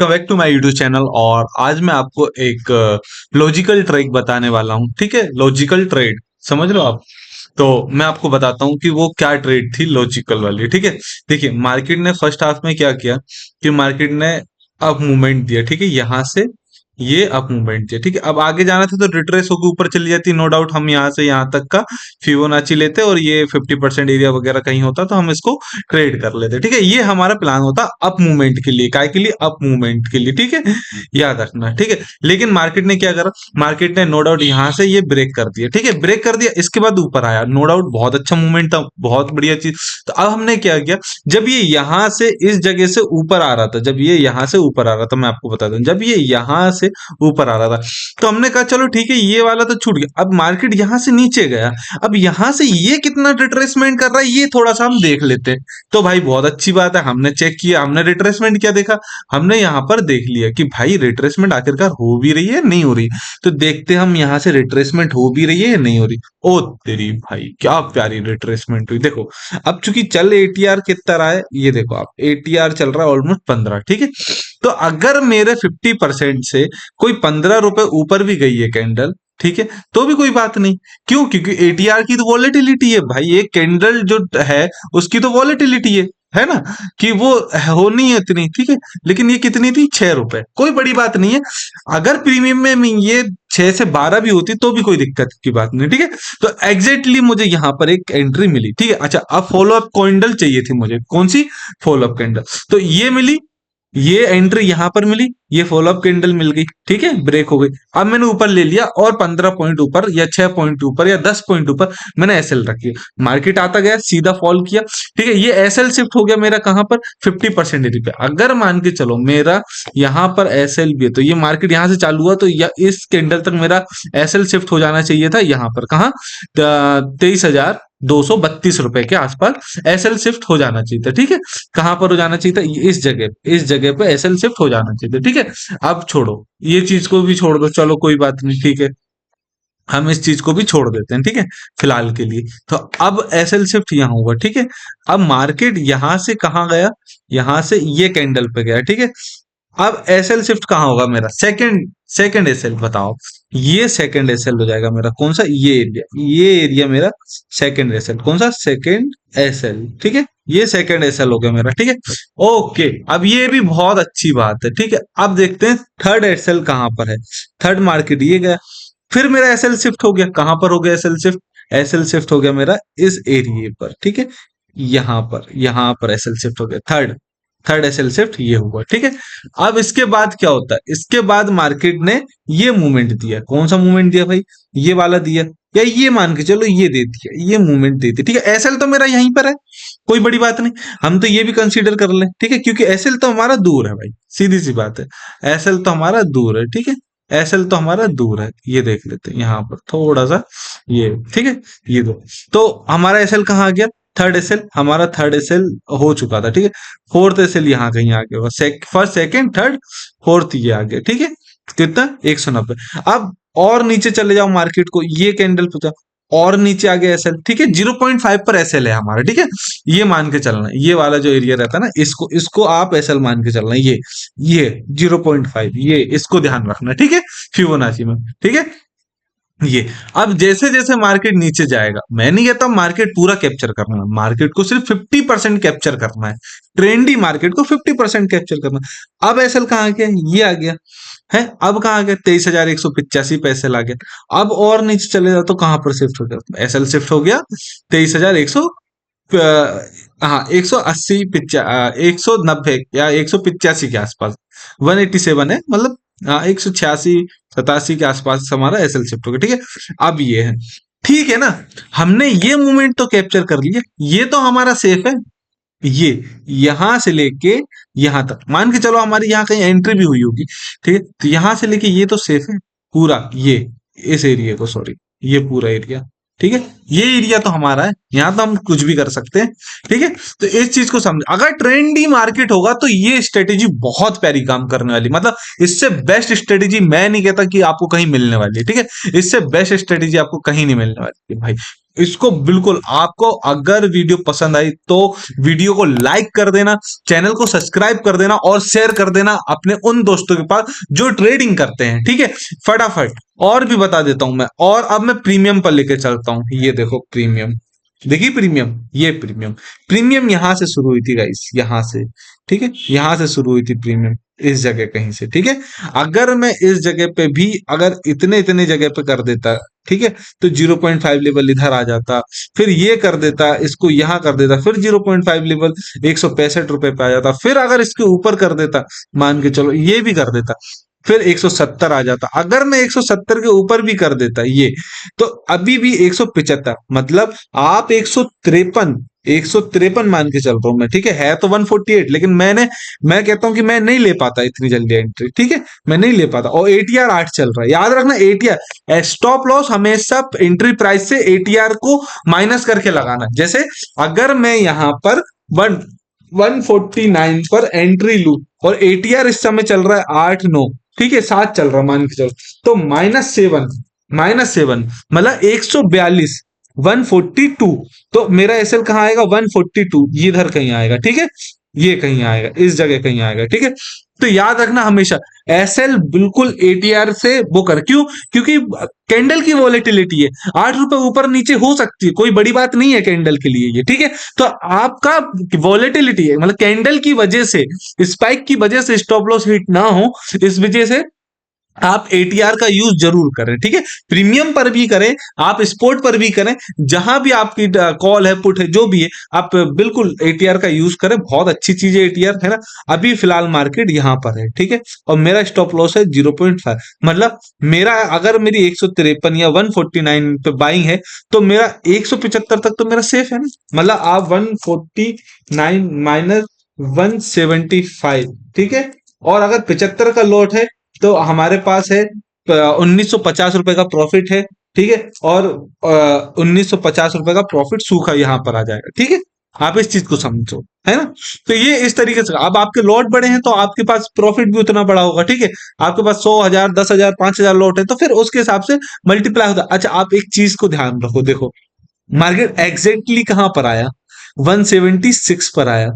Welcome back to my YouTube channel. और आज मैं आपको एक लॉजिकल ट्रेड बताने वाला हूँ। ठीक है, लॉजिकल ट्रेड समझ लो आप। तो मैं आपको बताता हूँ कि वो क्या ट्रेड थी लॉजिकल वाली। ठीक है, देखिए मार्केट ने फर्स्ट हाफ में क्या किया कि मार्केट ने अप मूवमेंट दिया। ठीक है, यहाँ से ये अप मूवमेंट दिया। ठीक है, अब आगे जाना था तो रिट्रेस होकर ऊपर चली जाती, नो डाउट। हम यहाँ से यहाँ तक का फिबोनाची लेते और ये 50% एरिया वगैरह कहीं होता तो हम इसको ट्रेड कर लेते। ठीक है, ये हमारा प्लान होता अप मूवमेंट के लिए। काय के लिए? अप मूवमेंट के लिए। ठीक है, याद रखना। ठीक है, लेकिन मार्केट ने क्या करा, मार्केट ने नो डाउट यहाँ से ये ब्रेक कर दिया। ठीक है, ब्रेक कर दिया, इसके बाद ऊपर आया, नो डाउट बहुत अच्छा मूवमेंट था, बहुत बढ़िया चीज। तो अब हमने क्या किया, जब ये यहाँ से इस जगह से ऊपर आ रहा था, जब ये यहाँ से ऊपर आ रहा था, मैं आपको बता दूं, जब ये यहाँ से ऊपर आ रहा था तो हमने कहा चलो ठीक है, ये वाला तो छूट गया। अब मार्केट यहाँ से नीचे गया, अब यहाँ से ये कितना रिट्रेसमेंट कर रहा है ये थोड़ा सा हम देख लेते हैं। तो भाई बहुत अच्छी बात है, हमने चेक किया, हमने रिट्रेसमेंट क्या देखा, हमने यहाँ पर देख लिया कि भाई रिट्रेसमेंट आखिरकार हो भी रही है नहीं हो रही। तो देखते हम यहाँ से रिट्रेसमेंट हो भी रही है या नहीं हो रही। ओ तेरी भाई क्या प्यारी रिट्रेसमेंट हुई, देखो। अब चूंकि चल एटीआर कितना रहा है ये देखो आप, एटीआर चल रहा है ऑलमोस्ट 15। ठीक है, तो अगर मेरे 50% से कोई 15 रुपए ऊपर भी गई है कैंडल, ठीक है, तो भी कोई बात नहीं। क्यों? क्योंकि एटीआर की तो वॉलेटिलिटी है भाई, एक कैंडल जो है उसकी तो वॉलेटिलिटी है ना, कि वो होनी है इतनी। ठीक है, लेकिन ये कितनी थी? 6 रुपए, कोई बड़ी बात नहीं है। अगर प्रीमियम में ये 6 से 12 भी होती तो भी कोई दिक्कत की बात नहीं। ठीक है, तो एग्जैक्टली मुझे यहाँ पर एक एंट्री मिली। ठीक है, अच्छा अब फॉलो अप कैंडल चाहिए थी मुझे, कौन सी? Follow up candle. तो ये मिली, ये एंट्री यहां पर मिली, ये फॉलो अप कैंडल मिल गई। ठीक है, ब्रेक हो गई। अब मैंने ऊपर ले लिया और 15 पॉइंट ऊपर या 6 पॉइंट ऊपर या 10 पॉइंट ऊपर मैंने एसएल रखी। मार्केट आता गया, सीधा फॉल किया। ठीक है, ये एसएल शिफ्ट हो गया मेरा कहां पर? 50% पे। अगर मान के चलो मेरा यहां पर एसएल भी है तो ये मार्केट यहां से चालू हुआ तो इस कैंडल तक मेरा एसएल शिफ्ट हो जाना चाहिए था। यहां पर कहा 23,232 रुपए के आसपास एसएल शिफ्ट हो जाना चाहिए था। ठीक है, कहां पर हो जाना चाहिए था? इस जगह पे एसएल शिफ्ट हो जाना चाहिए था। ठीक है, अब छोड़ो, ये चीज को भी छोड़ दो, चलो कोई बात नहीं। ठीक है, हम इस चीज को भी छोड़ देते हैं। ठीक है, फिलहाल के लिए। तो अब एसएल शिफ्ट यहां हुआ। ठीक है, अब मार्केट यहां से कहां गया? यहां से ये कैंडल पे गया। ठीक है, अब एसएल शिफ्ट कहां होगा मेरा? सेकंड एसएल बताओ। ये सेकंड एसएल हो जाएगा मेरा, कौन सा? ये एरिया मेरा सेकंड एसएल। कौन सा? Second SL. ठीक है, ये सेकंड एसएल हो गया मेरा। ठीक है, ओके, अब ये भी बहुत अच्छी बात है। ठीक है, अब देखते हैं थर्ड एसएल कहां पर है। थर्ड मार्केट ये गया, फिर मेरा एसएल शिफ्ट हो गया। कहां पर हो गया एसएल शिफ्ट? एसएल शिफ्ट हो गया मेरा इस एरिया पर। ठीक है, यहां पर एसएल शिफ्ट हो गया। थर्ड एसएल शिफ्ट ये हुआ। ठीक है, अब इसके बाद क्या होता है? इसके बाद मार्केट ने ये मूवमेंट दिया। कौन सा मूवमेंट दिया भाई? ये वाला दिया, या ये मान के चलो ये दे दिया, ये मूवमेंट दे दी। ठीक है, एसएल तो मेरा यहीं पर है, कोई बड़ी बात नहीं, हम तो ये भी कंसीडर कर लें। ठीक है, क्योंकि एसएल तो हमारा दूर है भाई, सीधी सी बात है, एसएल तो हमारा दूर है। ठीक है, एसएल तो हमारा दूर है, ये देख लेते हैं यहाँ पर थोड़ा सा ये। ठीक है, ये दो, तो हमारा एसएल कहाँ आ गया? थर्ड एसएल, हमारा थर्ड एसएल हो चुका था। ठीक है, फोर्थ एसएल यहाँ कहीं आ गया, फर्स्ट सेकंड थर्ड फोर्थ ये आ गया। ठीक है, कितना? 190। अब और नीचे चले जाओ मार्केट को, ये कैंडल पे जाओ, और नीचे आ गया एसएल। ठीक है, 0.5 पर एसएल है हमारा। ठीक है, ये मान के चलना है, ये वाला जो एरिया रहता है ना, इसको इसको आप एसएल मान के चलना है। ये 0.5, ये इसको ध्यान रखना। ठीक है, फिबोनाची में। ठीक है, ये अब जैसे जैसे मार्केट नीचे जाएगा, मैं नहीं कहता मार्केट पूरा कैप्चर करना है, मार्केट को सिर्फ 50% कैप्चर करना है, ट्रेंडी मार्केट को 50% कैप्चर करना है। अब एसएल कहाँ आ गया? ये आ गया है। अब कहाँ आ गया? 23,185 पे एसएल आ गया। अब और नीचे चले जाओ तो कहां पर शिफ्ट हो गया? एसएल शिफ्ट हो गया 23,100, हाँ 180, 190 या 185 के आसपास, 187 है मतलब। हाँ 186 87 के आसपास हमारा एसएल शिफ्ट हो गया। ठीक है, अब ये है, ठीक है ना, हमने ये मूवमेंट तो कैप्चर कर लिया, ये तो हमारा सेफ है। ये यहां से लेके यहां तक मान के चलो हमारी यहाँ कहीं एंट्री भी हुई होगी। ठीक है, तो यहां से लेके ये तो सेफ है पूरा, ये इस एरिया को, सॉरी, ये पूरा एरिया। ठीक है, ये एरिया तो हमारा है, यहां तो हम कुछ भी कर सकते हैं। ठीक है, तो इस चीज को समझ, अगर ट्रेंडी मार्केट होगा तो ये स्ट्रेटेजी बहुत प्यारी काम करने वाली, मतलब इससे बेस्ट स्ट्रेटेजी मैं नहीं कहता कि आपको कहीं मिलने वाली है। ठीक है, इससे बेस्ट स्ट्रेटेजी आपको कहीं नहीं मिलने वाली है भाई। इसको बिल्कुल, आपको अगर वीडियो पसंद आई तो वीडियो को लाइक कर देना, चैनल को सब्सक्राइब कर देना और शेयर कर देना अपने उन दोस्तों के पास जो ट्रेडिंग करते हैं, ठीक है। फटाफट और भी बता देता हूं मैं, और अब मैं प्रीमियम पर लेके चलता हूं। ये देखो प्रीमियम, देखिए प्रीमियम, ये प्रीमियम, प्रीमियम यहां से शुरू हुई थी गाइस, यहां से, ठीक है, यहां से शुरू हुई थी प्रीमियम, इस जगह कहीं से, ठीक है। अगर मैं इस जगह पे भी अगर इतने इतने जगह पे कर देता, ठीक है, तो 0.5 लेवल इधर आ जाता, फिर ये कर देता, इसको यहां कर देता, फिर 0.5 लेवल 165 रुपए पे आ जाता, फिर अगर इसके ऊपर कर देता, मान के चलो ये भी कर देता, फिर 170 आ जाता। अगर मैं 170 के ऊपर भी कर देता ये, तो अभी भी 175, मतलब आप 153 मान के चल रहा हूं मैं, ठीक है तो 148, लेकिन मैं कहता हूं कि मैं नहीं ले पाता इतनी जल्दी एंट्री, ठीक है, मैं नहीं ले पाता। और एटीआर 8 चल रहा है, याद रखना एटीआर, स्टॉप लॉस हमेशा एंट्री प्राइस से एटीआर को माइनस करके लगाना। जैसे अगर मैं यहां पर 149 पर एंट्री लू और एटीआर इस समय चल रहा है 8-9, ठीक है 7 चल रहा, मान के चलो, तो -7, -7 मतलब 142, 142, तो मेरा एसएल कहाँ आएगा, 142, ये इधर कहीं आएगा, ठीक है, ये कहीं आएगा, इस जगह कहीं आएगा, ठीक है। तो याद रखना हमेशा एसएल बिल्कुल एटीआर से वो कर, क्यों, क्योंकि कैंडल की वॉलेटिलिटी है, 8 रुपए ऊपर नीचे हो सकती है, कोई बड़ी बात नहीं है कैंडल के लिए ये, ठीक है। तो आपका वॉलेटिलिटी है, मतलब कैंडल की वजह से, स्पाइक की वजह से स्टॉप लॉस हिट ना हो, इस वजह से आप एटीआर का यूज जरूर करें, ठीक है। प्रीमियम पर भी करें, आप स्पोर्ट पर भी करें, जहां भी आपकी कॉल है, पुट है, जो भी है, आप बिल्कुल एटीआर का यूज करें, बहुत अच्छी चीज है एटीआर, है ना। अभी फिलहाल मार्केट यहां पर है, ठीक है, और मेरा स्टॉप लॉस है 0.5, मतलब मेरा अगर मेरी 153 या 149 पे बाइंग है, तो मेरा 175 तक तो मेरा सेफ है ना, मतलब आप 149 माइनस 175, ठीक है। और अगर 75 का लॉट है, तो हमारे पास है 1950 रुपए का प्रॉफिट है, ठीक है, और 1950 रुपए का प्रॉफिट सूखा यहां पर आ जाएगा, ठीक है। आप इस चीज को समझो, है ना। तो ये इस तरीके से, अब आपके लॉट बड़े हैं तो आपके पास प्रॉफिट भी उतना बड़ा होगा, ठीक है। आपके पास 100,000, 10,000, 5,000 लॉट है, तो फिर उसके हिसाब से मल्टीप्लाई होता है। अच्छा, आप एक चीज को ध्यान रखो, देखो मार्केट एग्जैक्टली कहां पर आया, 176 पर आया,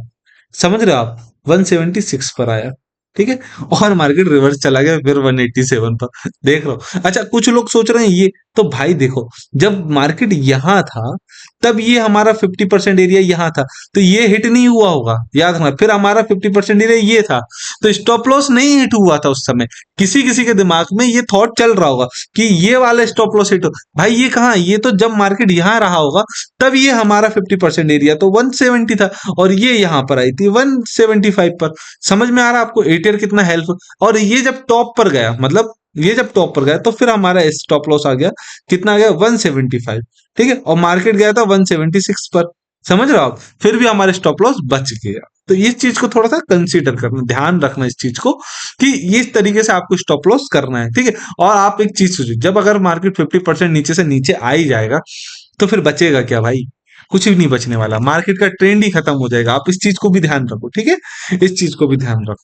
समझ रहे हो आप, 176 पर आया, ठीक है, और मार्केट रिवर्स चला गया फिर 187 पर, देख लो। अच्छा, कुछ लोग सोच रहे हैं ये, तो भाई देखो, जब मार्केट यहां था तब ये हमारा 50% एरिया यहां था, तो ये हिट नहीं हुआ होगा, याद रखना, फिर हमारा 50% एरिया ये था, तो स्टॉप लॉस नहीं हिट हुआ था उस समय। किसी किसी के दिमाग में ये थॉट चल रहा होगा कि ये वाला स्टॉप लॉस हिट हो, भाई ये कहाँ, ये तो जब मार्केट यहां रहा होगा तब ये हमारा 50% एरिया तो 170 था, और ये यहां पर आई थी 175 पर। समझ में आ रहा है आपको एटीआर कितना हेल्प, और ये जब टॉप पर गया, मतलब ये जब टॉप पर गया, तो फिर हमारा स्टॉप लॉस आ गया, कितना आ गया, 175, ठीक है, और मार्केट गया था 176 पर, समझ रहे हो आप, फिर भी हमारे स्टॉप लॉस बच गया। तो इस चीज को थोड़ा सा कंसीडर करना, ध्यान रखना इस चीज को, कि इस तरीके से आपको स्टॉप लॉस करना है, ठीक है। और आप एक चीज सोचिए, जब अगर मार्केट 50% नीचे से नीचे आ ही जाएगा, तो फिर बचेगा क्या भाई, कुछ भी नहीं बचने वाला, मार्केट का ट्रेंड ही खत्म हो जाएगा। आप इस चीज को भी ध्यान रखो, ठीक है, इस चीज को भी ध्यान रखो।